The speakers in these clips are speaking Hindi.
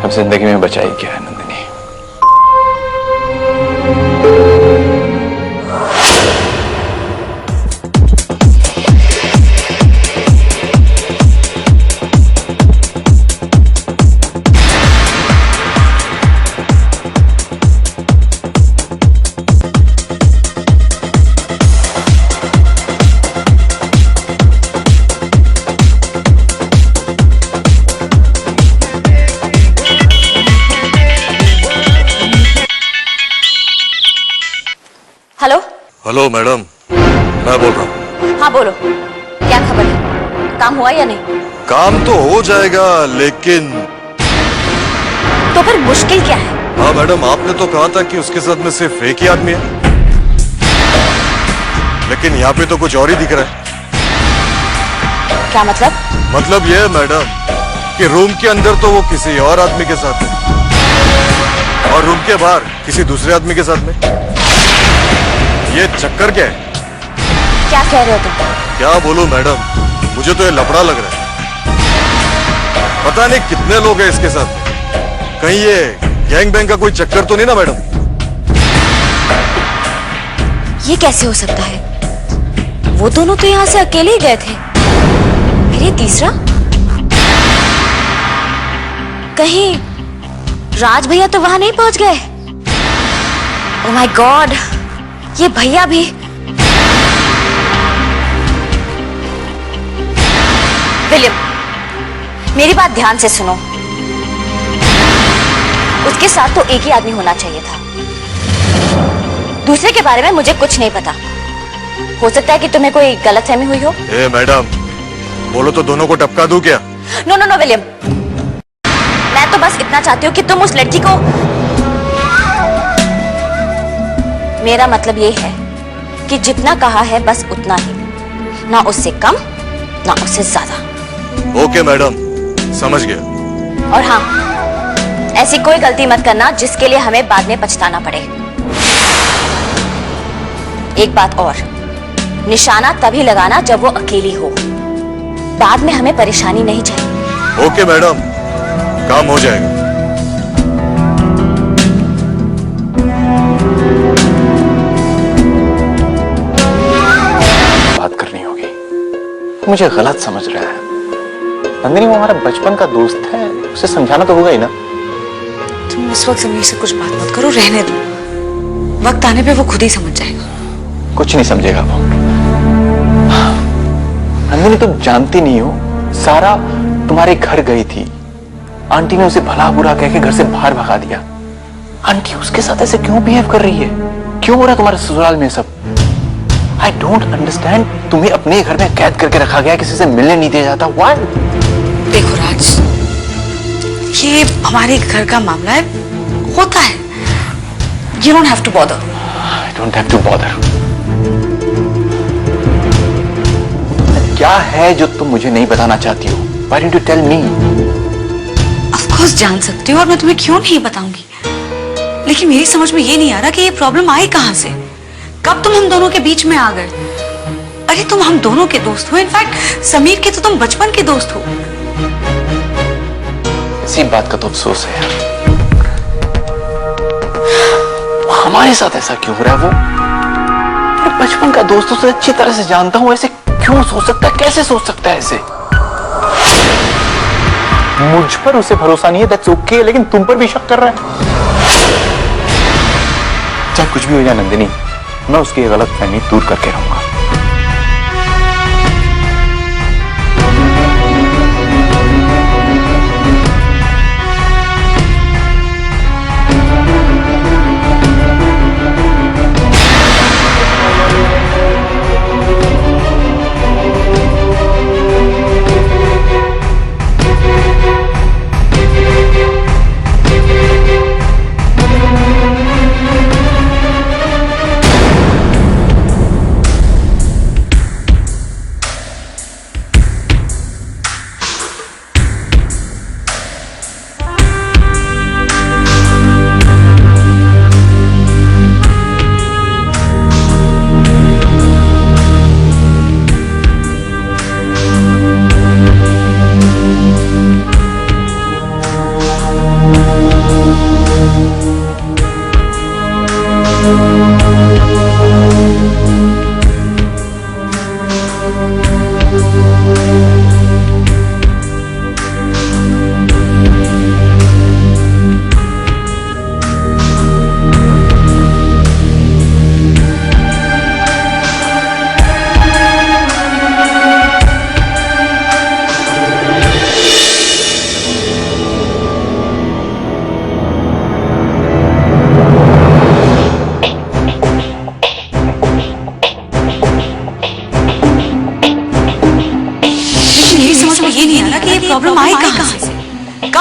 अब जिंदगी में बचा ही क्या है नंदिनी। हेलो। हेलो मैडम, मैं बोल रहा हूँ। हाँ बोलो, क्या खबर है? काम हुआ या नहीं? काम तो हो जाएगा लेकिन। तो फिर मुश्किल क्या है? हाँ मैडम, आपने तो कहा था कि उसके साथ में सिर्फ एक ही आदमी है, लेकिन यहाँ पे तो कुछ और ही दिख रहा है। क्या मतलब? मतलब ये है मैडम कि रूम के अंदर तो वो किसी और आदमी के साथ है और रूम के बाहर किसी दूसरे आदमी के साथ में। ये चक्कर क्या है? क्या कह रहे हो तुम? क्या बोलूं मैडम, मुझे तो ये लफड़ा लग रहा है। पता नहीं कितने लोग हैं इसके साथ। कहीं ये गैंग बैंग का कोई चक्कर तो नहीं ना मैडम? ये कैसे हो सकता है? वो दोनों तो यहाँ से अकेले ही गए थे। फिर ये तीसरा? कहीं राज भैया तो वहां नहीं पहुंच गए? ओह माय गॉड, ये भैया भी। विलियम, मेरी बात ध्यान से सुनो। उसके साथ तो एक ही आदमी होना चाहिए था। दूसरे के बारे में मुझे कुछ नहीं पता। हो सकता है कि तुम्हें कोई गलतफहमी हुई हो। ए मैडम, बोलो तो दोनों को टपका दूं क्या? नो नो नो विलियम, मैं तो बस इतना चाहती हूँ कि तुम उस लड़की को। मेरा मतलब ये है कि जितना कहा है बस उतना ही, ना उससे कम ना उससे ज्यादा। ओके मैडम, समझ गया। और हाँ, ऐसी कोई गलती मत करना जिसके लिए हमें बाद में पछताना पड़े। एक बात और, निशाना तभी लगाना जब वो अकेली हो। बाद में हमें परेशानी नहीं चाहिए। ओके मैडम, काम हो जाएगा। बात करनी होगी। मुझे गलत समझ रहा है नंदिनी, वो हमारा बचपन का दोस्त है, उसे समझाना तो होगा ही ना। तुम उस वक्त समीर से कुछ बात मत करो, रहने दो। वक्त आने पे वो खुद ही समझ जाएगा। कुछ नहीं समझेगा वो। नंदिनी, तुम जानती नहीं हो, सारा तुम्हारे घर गई थी। आंटी ने उसे भला बुरा कह के घर से बाहर भगा दिया। आंटी उसके साथ ऐसे क्यों बिहेव कर रही है? क्यों हो रहा तुम्हारे ससुराल में सब? I don't understand. तुम्हें अपने घर में कैद करके रखा गया, किसी से मिलने नहीं दिया जाता। व्हाई? देखो राज, ये हमारे घर का मामला है, होता है। You don't have to bother. I don't have to bother. क्या है जो तुम मुझे नहीं बताना चाहती हो? Why didn't you tell me? Of course जान सकती हो, और मैं तुम्हें क्यों नहीं बताऊंगी। लेकिन मेरी समझ में ये नहीं आ रहा कि ये प्रॉब्लम आई कहां से। कब तुम हम दोनों के बीच में आ गए? अरे तुम हम दोनों के दोस्त हो, इनफैक्ट समीर के तो तुम बचपन के दोस्त हो। इसी बात का तो अफसोस है यार। हमारे साथ ऐसा क्यों हो रहा है? वो मेरे बचपन का दोस्तों से अच्छी तरह से जानता हूं, ऐसे क्यों सोच सकता है? कैसे सोच सकता है ऐसे? मुझ पर उसे भरोसा नहीं है, दैट्स ओके, लेकिन तुम पर भी शक कर रहा है। चाहे कुछ भी हो जाए नंदिनी, मैं उसकी गलतफहमी दूर करके रहूंगा।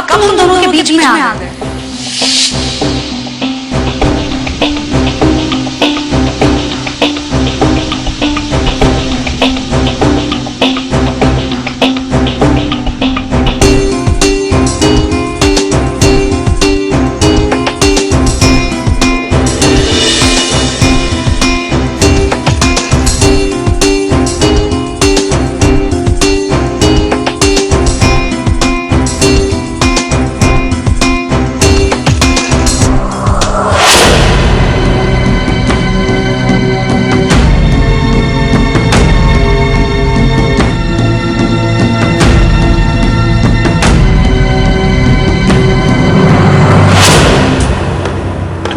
कब हम दोनों के बीच में आ गए?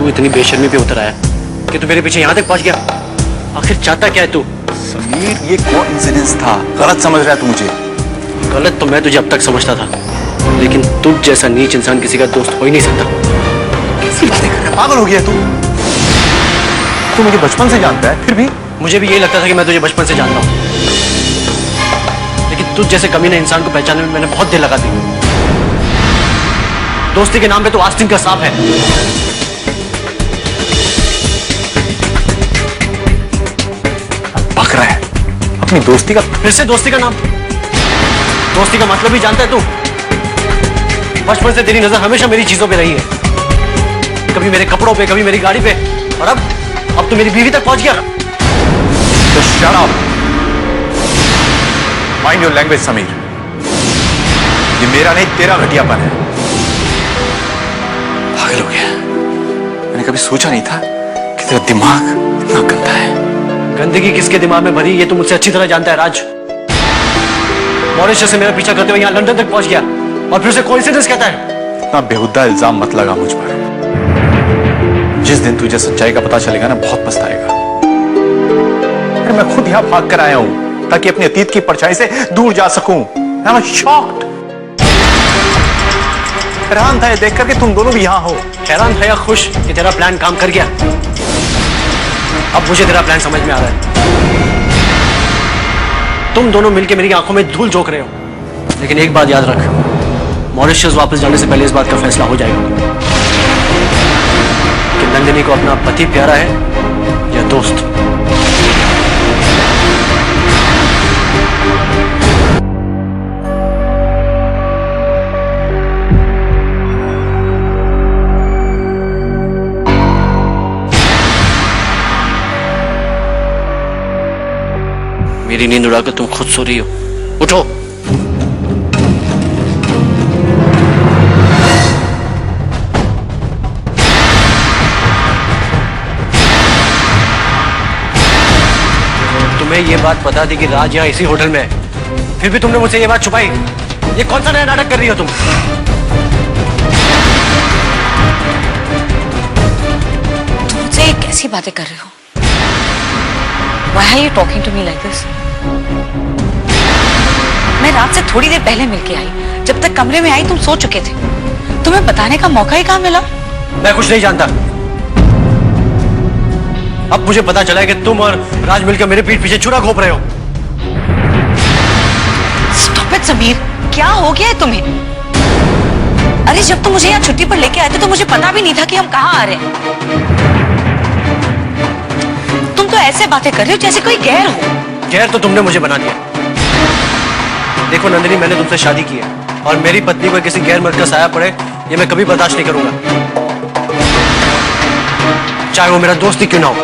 इतनी बेशर्मी पे उतर आया कि तू मेरे पीछे यहाँ तक पहुंच गया। आखिर चाहता क्या है तू? समीर, ये कोइंसिडेंस था, गलत समझ रहा है तू मुझे। गलत तो मैं तुझे अब तक समझता था, लेकिन तुझ जैसा नीच इंसान किसी का दोस्त हो ही नहीं सकता। कैसी बातें कर रहा है? पागल हो गया तू मुझे बचपन से जानता है, फिर भी मुझे भी यही लगता था कि मैं तुझे बचपन से जानता हूँ, लेकिन तुझ जैसे कमीने इंसान को पहचानने में मैंने बहुत देर लगा दी। दोस्ती के नाम पे तो आस्तीन का सांप है। भग रहा है अपनी दोस्ती का। फिर से दोस्ती का नाम? दोस्ती का मतलब ही जानता है तू? बचपन से तेरी नजर हमेशा मेरी चीजों पे रही है, कभी मेरे कपड़ों पे, कभी मेरी गाड़ी पे, और अब तो मेरी बीवी तक पहुंच गया। तो shut up, mind your language Sameer. ये मेरा नहीं, तेरा घटियापन है। पागल हो गया। मैंने कभी सोचा नहीं था कि तेरा दिमाग इतना गंदा है। गंदगी किसके दिमाग में भरी ये तू मुझसे अच्छी तरह जानता है राज। मॉरिशस से मेरा पीछा करते हुए यहाँ लंदन तक पहुंच गया, और फिर उसे कोइंसिडेंस कहता है। इतना बेहुदा इल्जाम मत लगा मुझ पर। जिस दिन तुझे सच्चाई का पता चलेगा ना, बहुत पछताएगा। अरे मैं खुद यहाँ भाग कर आया हूं ताकि अपने अतीत की परछाई से दूर जा सकूं। I'm shocked। हैरान था ये देखकर कि तुम दोनों भी यहाँ हो। हैरान था या खुश कि तेरा प्लान काम कर गया? अब मुझे तेरा प्लान समझ में आ रहा है। तुम दोनों मिलकर मेरी आंखों में धूल झोंक रहे हो, लेकिन एक बात याद रख, मॉरिशस वापस जाने से पहले इस बात का फैसला हो जाएगा कि नंदिनी को अपना पति प्यारा है या दोस्त। मेरी नींद उड़ाकर तुम खुद सो रही हो। उठो। तुम्हें ये बात पता थी कि राज यहाँ इसी होटल में है, फिर भी तुमने मुझसे ये बात छुपाई। ये कौन सा नया नाटक कर रही हो तुम? तुम मुझसे कैसी बातें कर रहे हो? Why are you talking to me like this? मैं रात से थोड़ी देर पहले मिलके आई। जब तक कमरे में आई तुम सो चुके थे। तुम्हें बताने का मौका ही कहाँ मिला? मैं कुछ नहीं जानता। अब मुझे पता चला है कि तुम और राज मिलकर मेरे पीठ पीछे छुरा घोंप रहे हो। Stop it, Sameer. क्या हो गया है तुम्हें? अरे जब तुम मुझे यहाँ छुट्टी पर लेके आए थे तो मुझे पता भी नहीं था कि हम कहाँ आ रहे हैं। तुम तो ऐसे बातें कर रहे हो जैसे कोई गैर हो। गैर तो तुमने मुझे बना दिया। देखो नंदिनी, मैंने तुमसे शादी की है, और मेरी पत्नी पर किसी गैर मर्द का साया पड़े ये मैं कभी बर्दाश्त नहीं करूंगा, चाहे वो मेरा दोस्त ही क्यों ना हो।